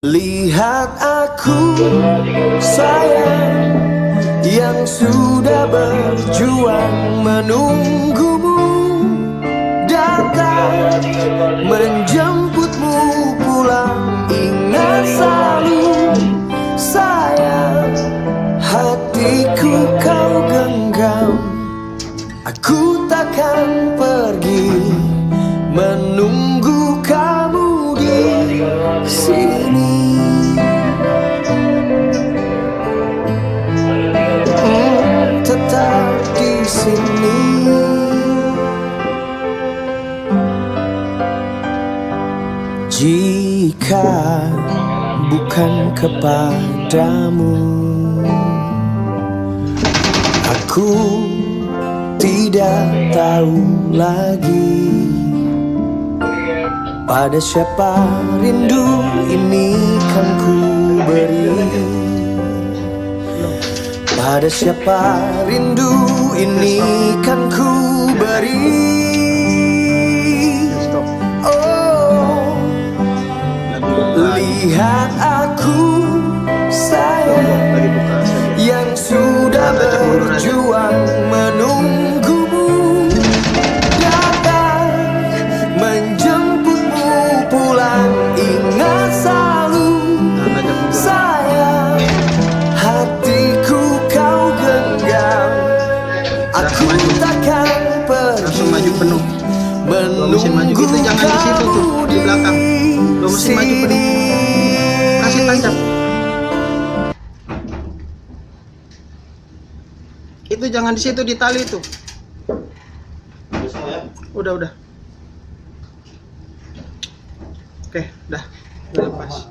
Lihat aku sayang yang sudah berjuang menunggumu datang menjemputmu pulang. Ingat selalu sayang, hatiku kau genggam. Aku takkan pergi menunggu kamu di sini. Tetap di sini. Jika bukan kepadamu, aku tidak tahu lagi pada siapa rindu ini kan ku beri. Pada siapa rindu ini kan ku beri. Oh, lihat aku sayang yang sudah berjuang menunggumu datang menjemputmu pulang. Ingat selalu sayang, hatiku kau genggam. Aku takkan pergi maju penuh. Mesin maju gitu, jangan di situ tuh, di belakang. Mesin maju penuh. Kasih tancap. Itu jangan di situ, di tali tuh. Udah. Oke, udah lepas.